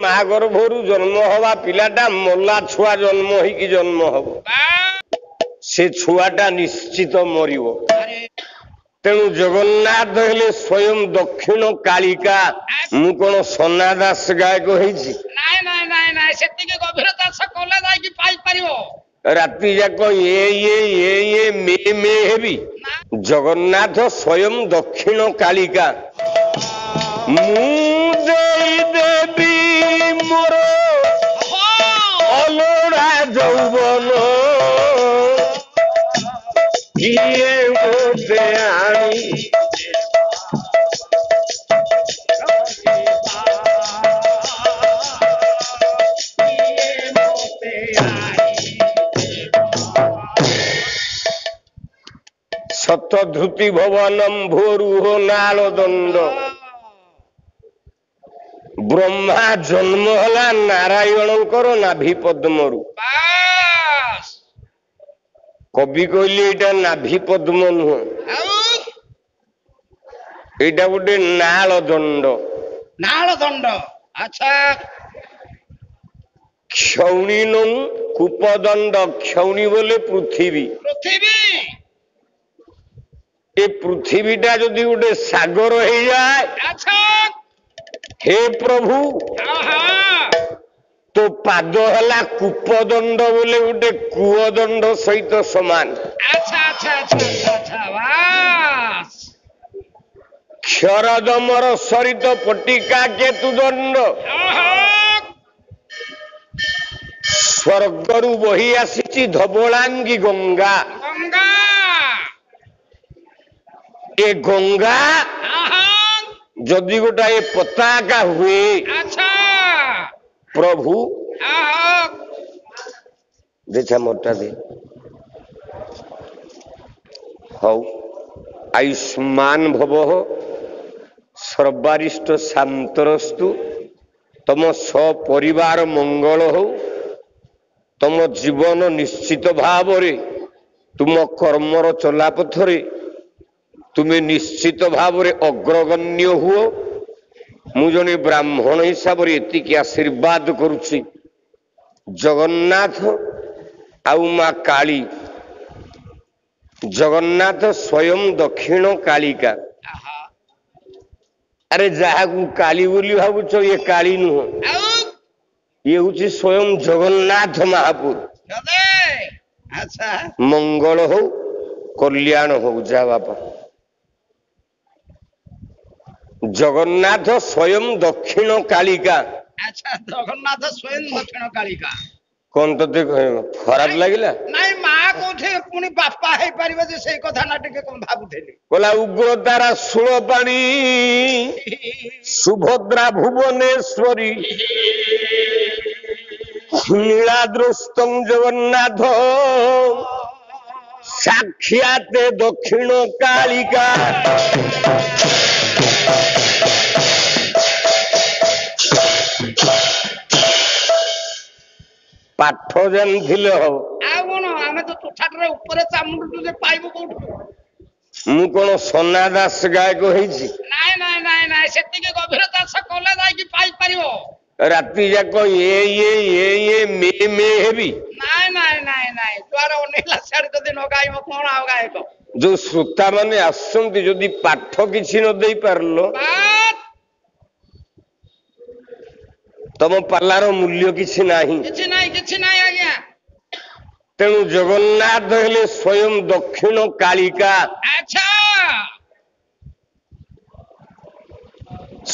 ମା ଗର୍ଭରୁ ଜନ୍ମ ହବା ପିଲାଟା ମଲା ଛୁଆ ଜନ୍ମ ହେଇକି ଜନ୍ମ ହବ, ସେ ଛୁଆଟା ନିଶ୍ଚିତ ମରିବ। ତେଣୁ ଜଗନ୍ନାଥ ହେଲେ ସ୍ୱୟଂ ଦକ୍ଷିଣ କାଳିକା। ମୁଁ କଣ ସନା ଦାସ ଗାୟକ ହେଇଛି? ନାଇଁ ନାଇଁ ନାଇଁ ନାଇଁ, ସେତିକି ଗଭୀର ଚାଷ କଲେ ଯାଇକି ପାଇପାରିବ। ରାତି ଯାକ ମେ ମେ ହେବି। ଜଗନ୍ନାଥ ସ୍ୱୟଂ ଦକ୍ଷିଣ କାଳିକା। ମୁଁ ଦେଇଦେବି ମୋର ଅଲୋଡ଼ା ଯୌବନ, କିଏ ମୋତେ ଆଣି ଶତଧୃତି ଭବନମ୍ ଭୋରୁହ ନାଳ ଦଣ୍ଡ। ବ୍ରହ୍ମା ଜନ୍ମ ହେଲା ନାରାୟଣଙ୍କର ନାଭି ପଦ୍ମରୁ। କବି କହିଲେ ଏଇଟା ନାଭି ପଦ୍ମ ନୁହଁ, ଏଇଟା ଗୋଟେ ନାଳ ଦଣ୍ଡ। ନାଳ ଦଣ୍ଡ। ଆଚ୍ଛା, କ୍ଷୌଣୀ ନଂ କୂପଦଣ୍ଡ। କ୍ଷୌଣୀ ବୋଲେ ପୃଥିବୀ। ପୃଥିବୀ। ଏ ପୃଥିବୀଟା ଯଦି ଗୋଟେ ସାଗର ହେଇଯାଏ, ଆଚ୍ଛା, ହେ ପ୍ରଭୁ ଆହା, ତୋ ପାଦ ହେଲା କୂପଦଣ୍ଡ ବୋଲେ ଗୋଟେ କୂଅ ଦଣ୍ଡ ସହିତ ସମାନ। ଆଚ୍ଛା ଆଚ୍ଛା ଆଚ୍ଛା ଆଚ୍ଛା, ବାସ୍। କ୍ଷରଦମର ସରିତ ପଟିକା କେତୁ ଦଣ୍ଡ। ସ୍ୱର୍ଗରୁ ବହି ଆସିଛି ଧବଳାଙ୍ଗୀ ଗଙ୍ଗା। ଗଙ୍ଗା। ଏ ଗଙ୍ଗା ଯଦି ଗୋଟାଏ ପତାକା ହୁଏ, ଆଚ୍ଛା, ପ୍ରଭୁ ଆହା, ଦେଖା ମୋଟା ଦେ। ହଉ, ଆୟୁଷ୍ମାନ ଭବଃ ସର୍ବାରିଷ୍ଟ ଶାନ୍ତରସ୍ତୁ। ତମ ସପରିବାର ମଙ୍ଗଳ ହଉ। ତମ ଜୀବନ ନିଶ୍ଚିତ ଭାବରେ ତୁମ କର୍ମର ଚଲାପଥରେ ତୁମେ ନିଶ୍ଚିତ ଭାବରେ ଅଗ୍ରଗଣ୍ୟ ହୁଅ। ମୁଁ ଜଣେ ବ୍ରାହ୍ମଣ ହିସାବରେ ଏତିକି ଆଶୀର୍ବାଦ କରୁଛି। ଜଗନ୍ନାଥ ଆଉ ମା କାଳୀ, ଜଗନ୍ନାଥ ସ୍ୱୟଂ ଦକ୍ଷିଣ କାଳିକା। ଆରେ ଯାହାକୁ କାଳୀ ବୋଲି ଭାବୁଛ, ଇଏ କାଳୀ ନୁହଁ, ଇଏ ହଉଛି ସ୍ୱୟଂ ଜଗନ୍ନାଥ ମହାପୁର। ଆଚ୍ଛା, ମଙ୍ଗଳ ହଉ କଲ୍ୟାଣ ହଉ। ଯା ବାପା। ଜଗନ୍ନାଥ ସ୍ୱୟଂ ଦକ୍ଷିଣ କାଳିକା। ଆଚ୍ଛା, ଜଗନ୍ନାଥ ସ୍ୱୟଂ ଦକ୍ଷିଣ କାଳିକା। କଣ ତତେ ଖରାପ ଲାଗିଲା? ନାଇଁ, ମା କୋଉଠି ପୁଣି ବାପା ହେଇପାରିବ ଯେ, ସେଇ କଥା ନା ଟିକେ କଣ ଭାବୁଥିଲି। କହିଲା ଉଗ୍ରତାରା ଶୂଳ ପାଣି ସୁଭଦ୍ରା ଭୁବନେଶ୍ୱରୀ ନୀଳାଦ୍ରଷ୍ଟଂ ଜଗନ୍ନାଥ ସାକ୍ଷାତ ଦକ୍ଷିଣ କାଳିକା। ପାଠ ଜାଣିଥିଲେ ହବ। ଆଉ କଣ, ଆମେ ତ ତୁଠାଟାରେ ଉପରେ ଚାମୁଣ୍ଡୁ ଯେ ପାଇବୁ କୋଉଠୁ? ମୁଁ କଣ ସନା ଦାସ ଗାୟକ ହେଇଛି? ନାଇଁ ନାଇଁ ନାଇଁ ନାଇଁ, ସେତିକି ଗଭୀର ଚାଷ କଲେ ଯାଇକି ପାଇପାରିବ। ରାତି ଯାକ ମେ ମେ ହେବି। ନାଇଁ ନାଇଁ ନାଇଁ ନାଇଁ, ଯୁଆଡେ ଅନେଇଲା ସିଆଡେ ଯଦି ନ ଗାଇବ କଣ ଆଉ ଗାୟକ? ଯୋଉ ଶ୍ରୋତା ମାନେ ଆସୁଛନ୍ତି, ଯଦି ପାଠ କିଛି ନ ଦେଇ ପାରିଲ, ତମ ପାଲାର ମୂଲ୍ୟ କିଛି ନାହିଁ। କିଛି ନାହିଁ, କିଛି ନାହିଁ ଆଜ୍ଞା। ତେଣୁ ଜଗନ୍ନାଥ ହେଲେ ସ୍ୱୟଂ ଦକ୍ଷିଣ କାଳିକା। ଆଚ୍ଛା,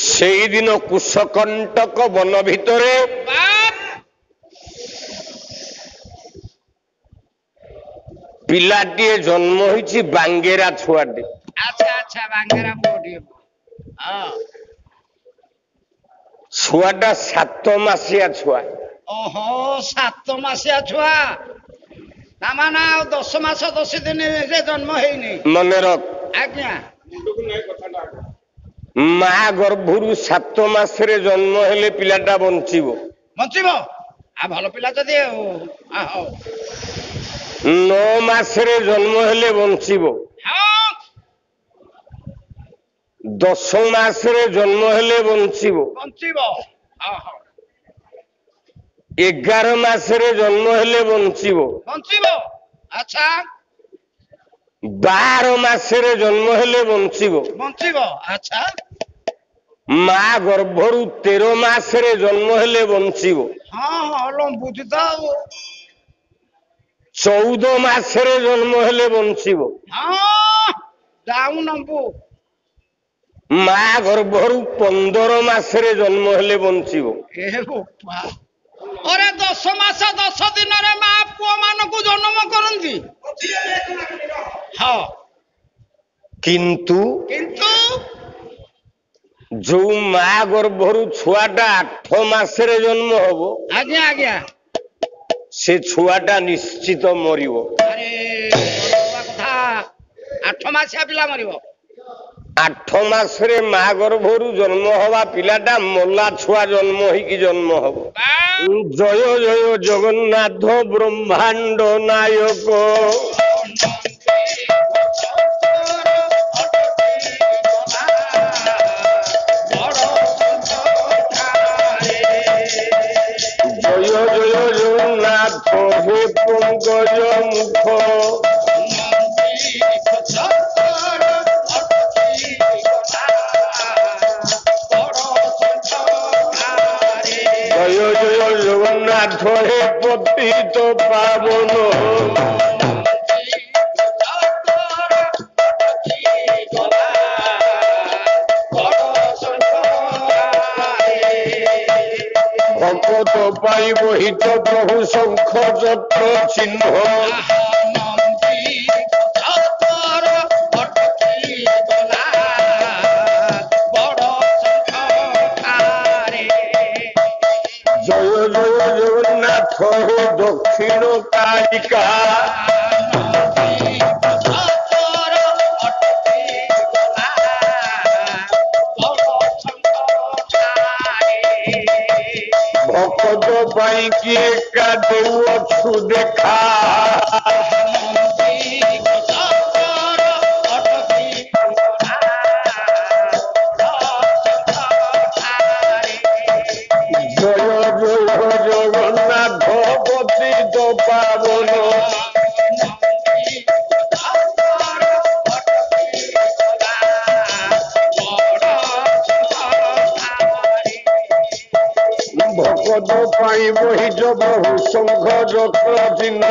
ସେଇଦିନ କୁଶକଣ୍ଟକ ବନ ଭିତରେ ପିଲାଟିଏ ଜନ୍ମ ହୋଇଛି, ବାଙ୍ଗେରା ଛୁଆଟେ। ଆଚ୍ଛା ଆଚ୍ଛା, ବାଙ୍ଗେରା ପୁଅଟିଏ। ଛୁଆଟା 7 ମାସିଆ ଛୁଆ। ଓହୋ, 7 ମାସିଆ ଛୁଆ। ତାମାନେ ଆଉ 10 ମାସ 10 ଦିନରେ ଜନ୍ମ ହେଇନି। ମନେ ରଖ ଆଜ୍ଞା। ମା ଗର୍ଭରୁ 7 ମାସରେ ଜନ୍ମ ହେଲେ ପିଲାଟା ବଞ୍ଚିବ। ବଞ୍ଚିବ? ଆଉ ଭଲ ପିଲା ଯଦି ହଉ। 9 ମାସରେ ଜନ୍ମ ହେଲେ ବଞ୍ଚିବ। 10 ମାସରେ ଜନ୍ମ ହେଲେ ବଞ୍ଚିବ। ବଞ୍ଚିବ। 11 ମାସରେ ଜନ୍ମ ହେଲେ ବଞ୍ଚିବ। ବଞ୍ଚିବ। ଆଚ୍ଛା 12 ମାସରେ ଜନ୍ମ ହେଲେ ବଞ୍ଚିବ। ବଞ୍ଚିବ। ଆଚ୍ଛା ମା ଗର୍ଭରୁ 13 ମାସରେ ଜନ୍ମ ହେଲେ ବଞ୍ଚିବ। ହଁ ହଁ ଲମ୍ବୁଛି ତ ଆଉ 14 ମାସରେ ଜନ୍ମ ହେଲେ ବଞ୍ଚିବ। ହଁ ଯାଉ ନମ୍ବୁ ମା ଗର୍ଭରୁ 15 ମାସରେ ଜନ୍ମ ହେଲେ ବଞ୍ଚିବ। ଏ ବୋପା ଅରେ 10 ମାସ 10 ଦିନରେ ମା ପୁଅ ମାନଙ୍କୁ ଜନ୍ମ କରନ୍ତି। ହଁ କିନ୍ତୁ କିନ୍ତୁ ଯୋଉ ମା ଗର୍ଭରୁ ଛୁଆଟା 8 ମାସରେ ଜନ୍ମ ହବ ଆଜ୍ଞା ଆଜ୍ଞା ସେ ଛୁଆଟା ନିଶ୍ଚିତ ମରିବ। ଆରେ ବଡ କଥା 8 ମାସିଆ ପିଲା ମରିବ। 8 ମାସରେ ମା ଗର୍ଭରୁ ଜନ୍ମ ହବା ପିଲାଟା ମଲା ଛୁଆ ଜନ୍ମ ହେଇକି ଜନ୍ମ ହବ। ଜୟ ଜୟ ଜଗନ୍ନାଥ ବ୍ରହ୍ମାଣ୍ଡ ନାୟକ। ଜୟ ଜୟ ଜଗନ୍ନାଥ ହେ ପଙ୍କଜ ମୁଖ। ଜୟ ଜୟ ଜଗନ୍ନାଥ ହେ ପତିତ ପାବନ। ଭଗତ ପାଇଁ ବହିତ ପ୍ରଭୁ ଶଙ୍ଖ ଚକ୍ର ଚିହ୍ନ। ଜୟ ଜୟ ଜଗନ୍ନାଥ ହେ ଦକ୍ଷିଣ କାଳିକା। ଭଗତ ପାଇଁ କିଏ କା ଦେଉଅଛୁ ଦେଖା। ଜୟ ଜୟ ଜଗନ୍ନାଥ ପତିତ ପାବନ। ଭଗତ ପାଇଁ ବହିଛ ବହୁ ଶଙ୍ଖ ଚକ୍ର ଚିହ୍ନ।